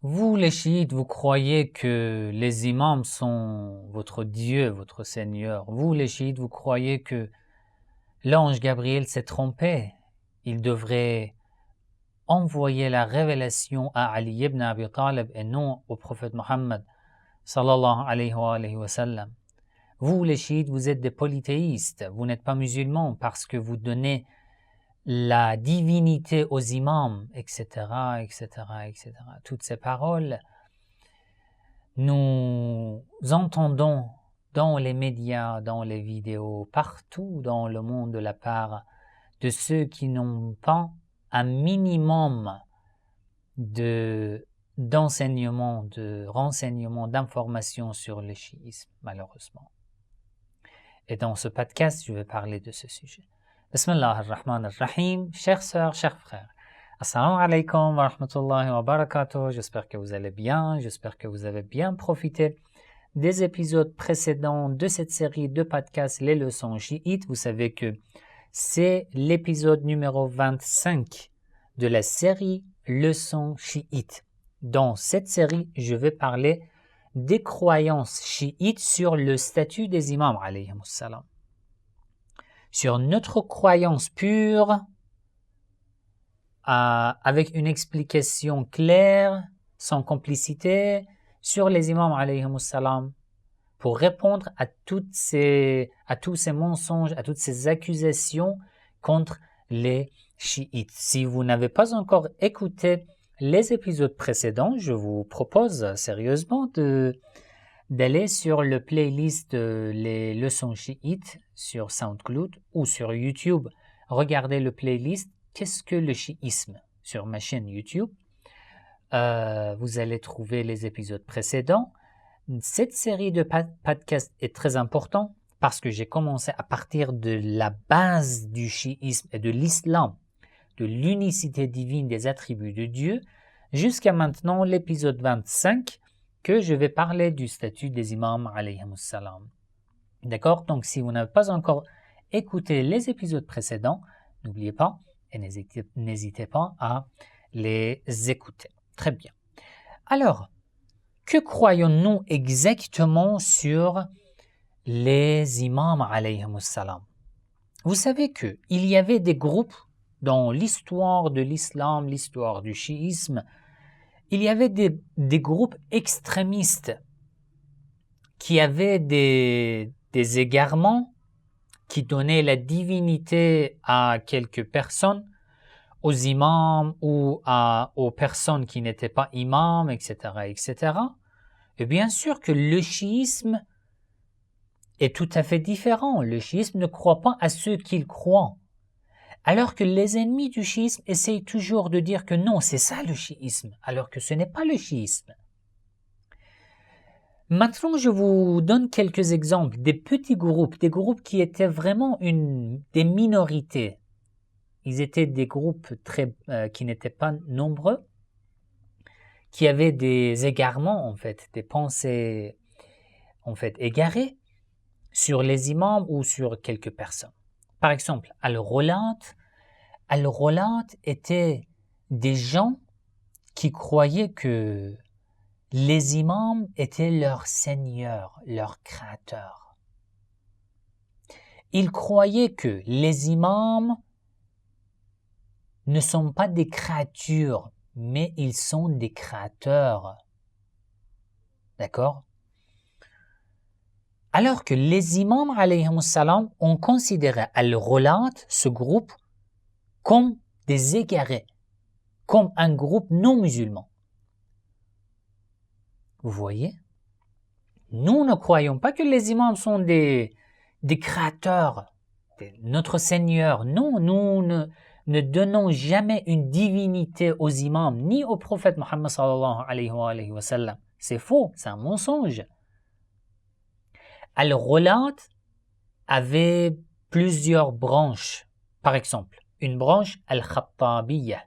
Vous, les chiites, vous croyez que les imams sont votre Dieu, votre Seigneur. Vous, les chiites, vous croyez que l'ange Gabriel s'est trompé. Il devrait envoyer la révélation à Ali ibn Abi Talib et non au prophète Mohammed sallallahu alayhi wa sallam. Vous, les chiites, vous êtes des polythéistes. Vous n'êtes pas musulmans parce que vous donnez la divinité aux imams, etc., etc., etc. Toutes ces paroles, nous entendons dans les médias, dans les vidéos, partout dans le monde de la part de ceux qui n'ont pas un minimum d'enseignement, de renseignement, d'informations sur le chiisme, malheureusement. Et dans ce podcast, je vais parler de ce sujet. Bismillah ar-Rahman ar-Rahim, chères sœurs, chers frères. Assalamu alaikum wa rahmatullahi wa barakatuh. J'espère que vous allez bien, j'espère que vous avez bien profité des épisodes précédents de cette série de podcasts Les leçons chiites. Vous savez que c'est l'épisode numéro 25 de la série Leçons chiites. Dans cette série, je vais parler des croyances chiites sur le statut des imams alayhimus salam. Sur notre croyance pure, avec une explication claire, sans complicité, sur les imams alayhimus salam, pour répondre à tous ces mensonges, à toutes ces accusations contre les chiites. Si vous n'avez pas encore écouté les épisodes précédents, je vous propose sérieusement d'aller sur le playlist Les leçons chiites sur SoundCloud ou sur YouTube. Regardez le playlist Qu'est-ce que le chiisme sur ma chaîne YouTube. Vous allez trouver les épisodes précédents. Cette série de podcasts est très importante parce que j'ai commencé à partir de la base du chiisme et de l'islam, de l'unicité divine des attributs de Dieu, jusqu'à maintenant l'épisode 25 que je vais parler du statut des imams alayhimus salam. D'accord? Donc si vous n'avez pas encore écouté les épisodes précédents, n'oubliez pas et n'hésitez pas à les écouter. Très bien. Alors, que croyons-nous exactement sur les imams alayhimus salam? Vous savez qu'il y avait des groupes dans l'histoire de l'islam, l'histoire du chiisme, il y avait des groupes extrémistes qui avaient des égarements, qui donnaient la divinité à quelques personnes, aux imams ou aux personnes qui n'étaient pas imams, etc., etc. Et bien sûr que le chiisme est tout à fait différent. Le chiisme ne croit pas à ceux qu'il croit. Alors que les ennemis du chiisme essayent toujours de dire que non, c'est ça le chiisme, alors que ce n'est pas le chiisme. Maintenant, je vous donne quelques exemples, des petits groupes, des groupes qui étaient vraiment des minorités. Ils étaient des groupes qui n'étaient pas nombreux, qui avaient des égarements, en fait, des pensées, en fait, égarées sur les imams ou sur quelques personnes. Par exemple, Al-Ghulat étaient des gens qui croyaient que les imams étaient leur seigneur, leur créateur. Ils croyaient que les imams ne sont pas des créatures, mais ils sont des créateurs. D'accord? Alors que les imams alayhimus salam ont considéré Al-Ghulat, ce groupe, comme des égarés, comme un groupe non musulman. Vous voyez? Nous ne croyons pas que les imams sont des créateurs, notre Seigneur. Non, nous ne donnons jamais une divinité aux imams, ni au prophète Mohammed sallallahu alayhi wa sallam. C'est faux, c'est un mensonge. Al-Ghulat avait plusieurs branches. Par exemple, une branche Al-Khattabiyya.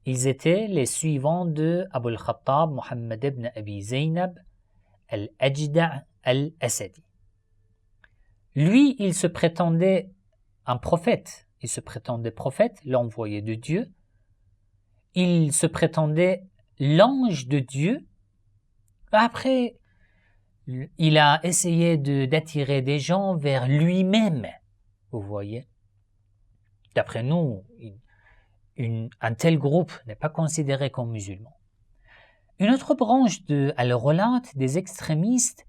Ils étaient les suivants de Abu al-Khattab, Muhammad ibn Abi Zaynab, Al-Ajda' al-Asadi. Lui, il se prétendait un prophète. Il se prétendait prophète, l'envoyé de Dieu. Il se prétendait l'ange de Dieu. Après, il a essayé d'attirer des gens vers lui-même. Vous voyez? D'après nous, un tel groupe n'est pas considéré comme musulman. Une autre branche de Al-Ghulat, des extrémistes,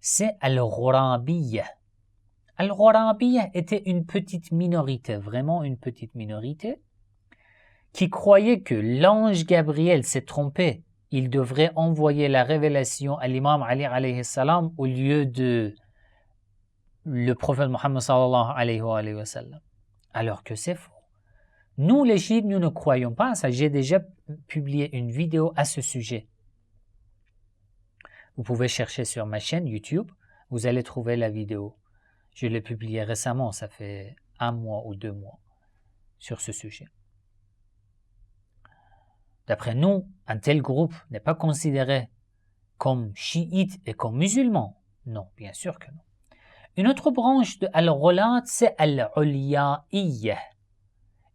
c'est Al-Ghurabiyya. Al-Ghurabiyya était une petite minorité, vraiment une petite minorité, qui croyait que l'ange Gabriel s'est trompé. Il devrait envoyer la révélation à l'imam Ali alayhi salam au lieu de le prophète Mohammed sallallahu alayhi wa sallam. Alors que c'est faux. Nous, les chiites, nous ne croyons pas à ça. J'ai déjà publié une vidéo à ce sujet. Vous pouvez chercher sur ma chaîne YouTube, vous allez trouver la vidéo. Je l'ai publiée récemment, ça fait 1 mois ou 2 mois sur ce sujet. D'après nous, un tel groupe n'est pas considéré comme chiite et comme musulman. Non, bien sûr que non. Une autre branche de Al-Ghulat, c'est Al-Ulya'iyya.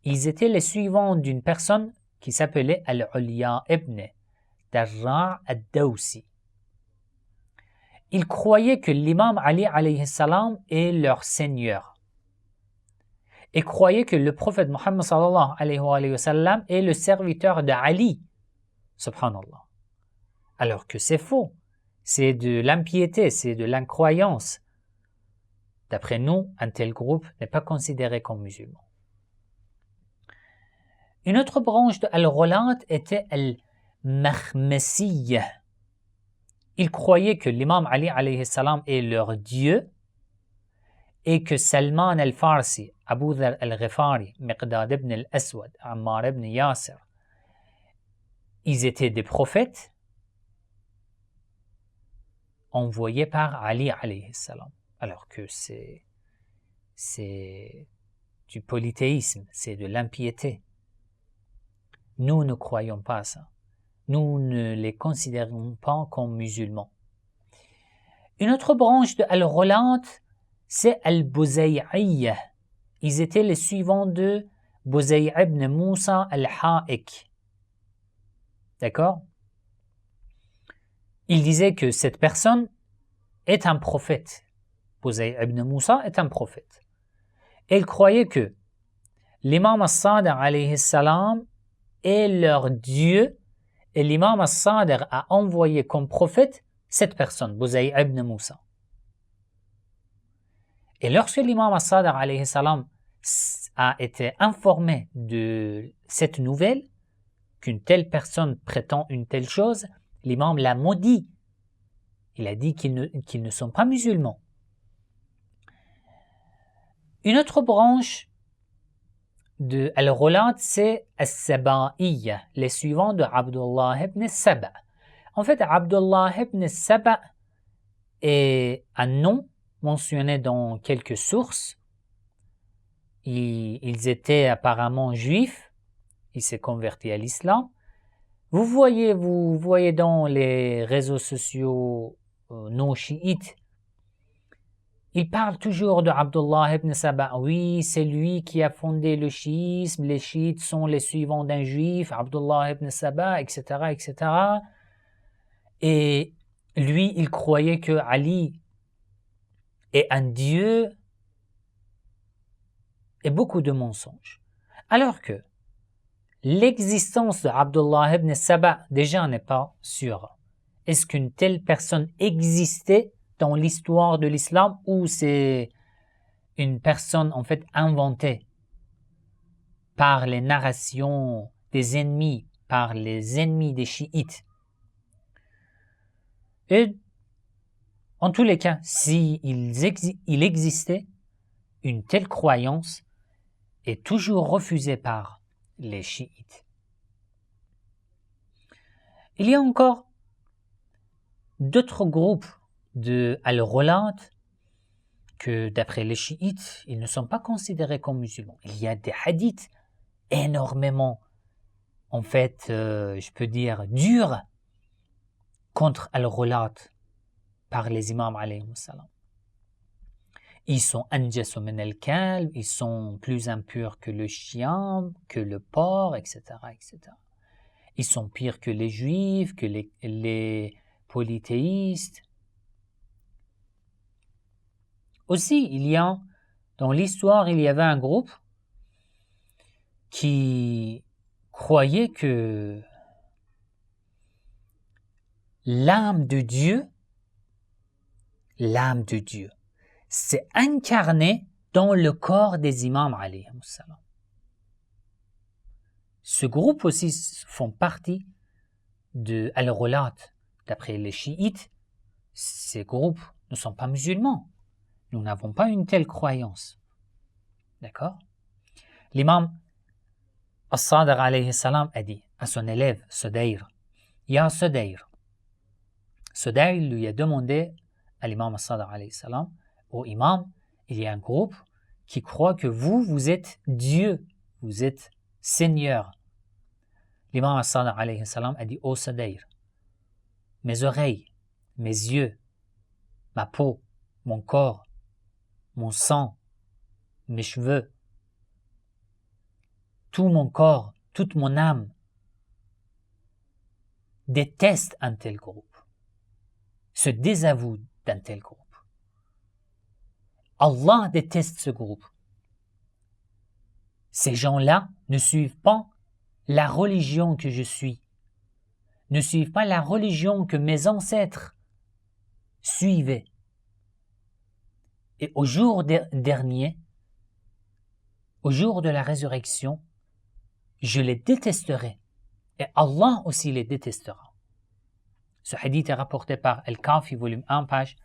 Ils étaient les suivants d'une personne qui s'appelait Al-Ulya ibn Darra' ad-Dawsi. Ils croyaient que l'imam Ali alayhi salam est leur seigneur. Et croyaient que le prophète Mohammed sallallahu alayhi wa sallam est le serviteur d'Ali. Subhanallah. Alors que c'est faux. C'est de l'impiété, c'est de l'incroyance. D'après nous, un tel groupe n'est pas considéré comme musulman. Une autre branche de Al-Ghulat était Al-Makhmesiyya. Ils croyaient que l'imam Ali alayhi salam est leur Dieu et que Salman al-Farsi, Abu Dhar al-Ghifari, Miqdad ibn al-Aswad, Ammar ibn Yasir, ils étaient des prophètes envoyés par Ali alayhi salam. Alors que c'est du polythéisme, c'est de l'impiété. Nous ne croyons pas à ça. Nous ne les considérons pas comme musulmans. Une autre branche de Al-Ghulat, c'est Al-Buzay'iyya. Ils étaient les suivants de Buzay' ibn Musa al-Ha'ik. D'accord? Ils disaient que cette personne est un prophète. Buzay' ibn Musa est un prophète. Et ils croyaient que l'imam as-Sadiq alayhi salam est leur Dieu et l'imam as-Sadiq a envoyé comme prophète cette personne, Buzay' ibn Musa. Et lorsque l'imam as-Sadiq alayhi salam a été informé de cette nouvelle, qu'une telle personne prétend une telle chose, l'imam l'a maudit. Il a dit qu'ils ne sont pas musulmans. Une autre branche de Al-Ghulat, c'est As-Saba'iyya, les suivants de Abdullah ibn Saba. En fait, Abdullah ibn Saba est un nom mentionné dans quelques sources. Ils étaient apparemment juifs. Il s'est converti à l'islam. Vous voyez dans les réseaux sociaux non chiites, ils parlent toujours de Abdullah ibn Saba. Oui, c'est lui qui a fondé le chiisme. Les chiites sont les suivants d'un juif, Abdullah ibn Saba, etc., etc. Et lui, il croyait que Ali est un dieu et beaucoup de mensonges. Alors que l'existence de Abdullah ibn Saba déjà n'est pas sûre. Est-ce qu'une telle personne existait dans l'histoire de l'islam ou c'est une personne en fait inventée par les narrations des ennemis, par les ennemis des chiites? Et en tous les cas, si il existait, une telle croyance est toujours refusée par les chiites. Il y a encore d'autres groupes de Al-Ghulat que d'après les chiites, ils ne sont pas considérés comme musulmans. Il y a des hadiths énormément, en fait, je peux dire, durs contre Al-Ghulat par les imams alayhi salam. Ils sont anjasu min al-kalb, ils sont plus impurs que le chien, que le porc, etc., etc. Ils sont pires que les juifs, que les polythéistes. Aussi, dans l'histoire, il y avait un groupe qui croyait que l'âme de Dieu, s'est incarnée dans le corps des imams alayhimus salam. Ce groupe aussi font partie de Al-Ghulat. D'après les chiites, ces groupes ne sont pas musulmans. Nous n'avons pas une telle croyance. D'accord? L'imam As-Sadiq alayhi salam a dit à son élève Sudayr, Ya Sudayr. Sudayr lui a demandé à l'imam As-Sadiq alayhi salam, au imam, il y a un groupe qui croit que vous êtes Dieu, vous êtes Seigneur. L'imam As-Sadiq alayhi salam a dit, ô Sudayr, mes oreilles, mes yeux, ma peau, mon corps, mon sang, mes cheveux, tout mon corps, toute mon âme déteste un tel groupe, se désavoue d'un tel groupe. Allah déteste ce groupe. Ces gens-là ne suivent pas la religion que je suis, ne suivent pas la religion que mes ancêtres suivaient. Et au jour dernier, au jour de la résurrection, je les détesterai. Et Allah aussi les détestera. Ce hadith est rapporté par Al-Kafi, volume 1, page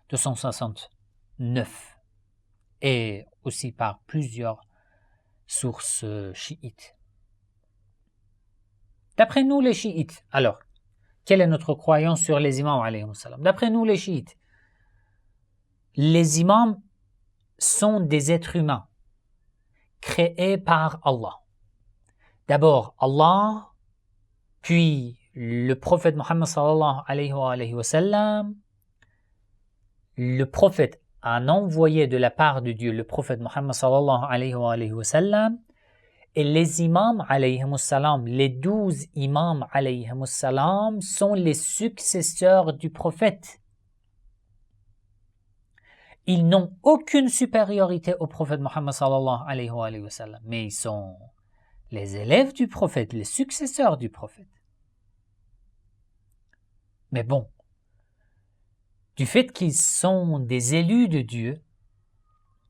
269. Et aussi par plusieurs sources chiites. D'après nous, les chiites, alors, quelle est notre croyance sur les imams alayhimus salam? D'après nous, les chiites, les imams sont des êtres humains créés par Allah. D'abord Allah, puis le prophète Mohammed sallallahu alayhi wa sallam. Le prophète a envoyé de la part de Dieu le prophète Mohammed sallallahu alayhi wa sallam, et les imams alayhimus salam, les 12 imams alayhimus salam sont les successeurs du prophète. Ils n'ont aucune supériorité au prophète Mohammed sallallahu alayhi wa sallam, mais ils sont les élèves du prophète, les successeurs du prophète. Mais bon, du fait qu'ils sont des élus de Dieu,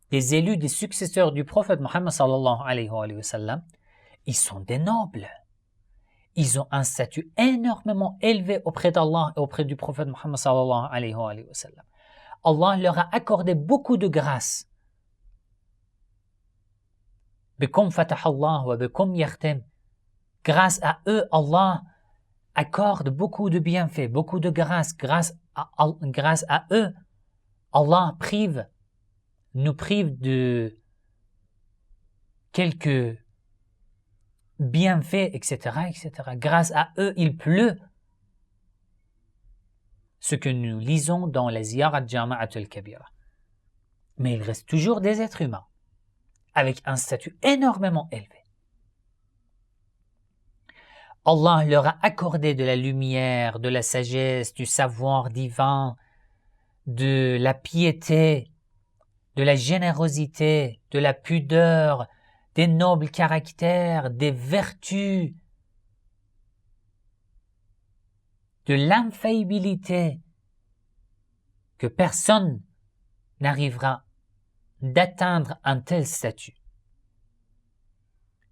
des élus, des successeurs du prophète Mohammed sallallahu alayhi wa sallam, ils sont des nobles. Ils ont un statut énormément élevé auprès d'Allah et auprès du prophète Mohammed sallallahu alayhi wa sallam. Allah leur a accordé beaucoup de grâces. Bikum fatahallah wa bikum yakhtam. Grâce à eux, Allah accorde beaucoup de bienfaits, beaucoup de grâces. Grâce à eux, Allah nous prive de quelques bienfaits, etc., etc. Grâce à eux, il pleut. Ce que nous lisons dans les Ziyarat Jama'at al-Kabira. Mais ils restent toujours des êtres humains, avec un statut énormément élevé. Allah leur a accordé de la lumière, de la sagesse, du savoir divin, de la piété, de la générosité, de la pudeur, des nobles caractères, des vertus, de l'infaillibilité que personne n'arrivera d'atteindre un tel statut.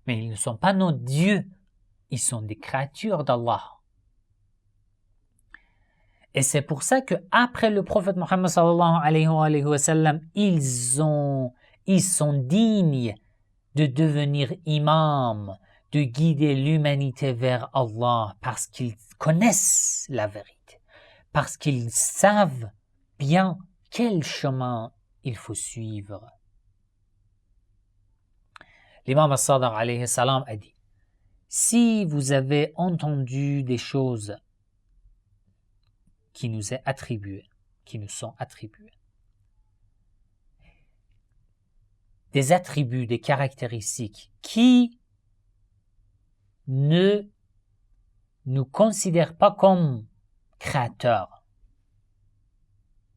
Mais ils ne sont pas nos dieux, ils sont des créatures d'Allah. Et c'est pour ça que après le prophète Mohammed sallallahu alayhi wa sallam, ils sont dignes de devenir imams, de guider l'humanité vers Allah, parce qu'ils connaissent la vérité, parce qu'ils savent bien quel chemin il faut suivre. L'imam As-Sadiq alayhi salam a dit, si vous avez entendu des choses qui nous sont attribuées, des attributs, des caractéristiques qui ne nous considèrent pas comme créateurs,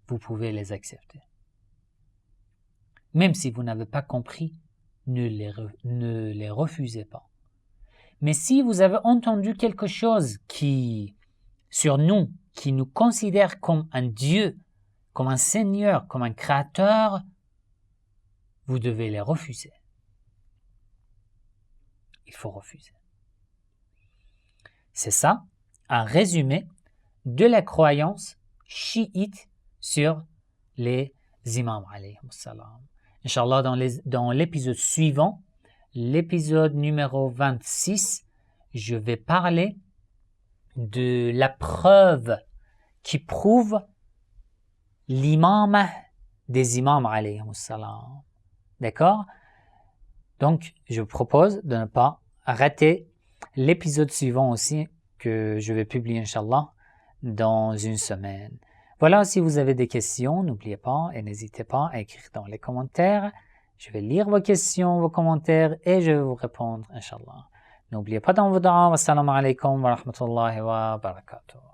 vous pouvez les accepter. Même si vous n'avez pas compris, ne les refusez pas. Mais si vous avez entendu quelque chose sur nous, qui nous considère comme un Dieu, comme un Seigneur, comme un Créateur, vous devez les refuser. Il faut refuser. C'est ça, un résumé de la croyance chiite sur les imams alayhim salam. Inch'Allah, dans l'épisode suivant, l'épisode numéro 26, je vais parler de la preuve qui prouve l'imam des imams alayhim salam. D'accord? Donc, je vous propose de ne pas rater l'épisode suivant aussi, que je vais publier, Inch'Allah, dans une semaine. Voilà, si vous avez des questions, n'oubliez pas et n'hésitez pas à écrire dans les commentaires. Je vais lire vos questions, vos commentaires et je vais vous répondre, Inch'Allah. N'oubliez pas dans vos du'a. Wassalamu alaikum wa rahmatullahi wa barakatuh.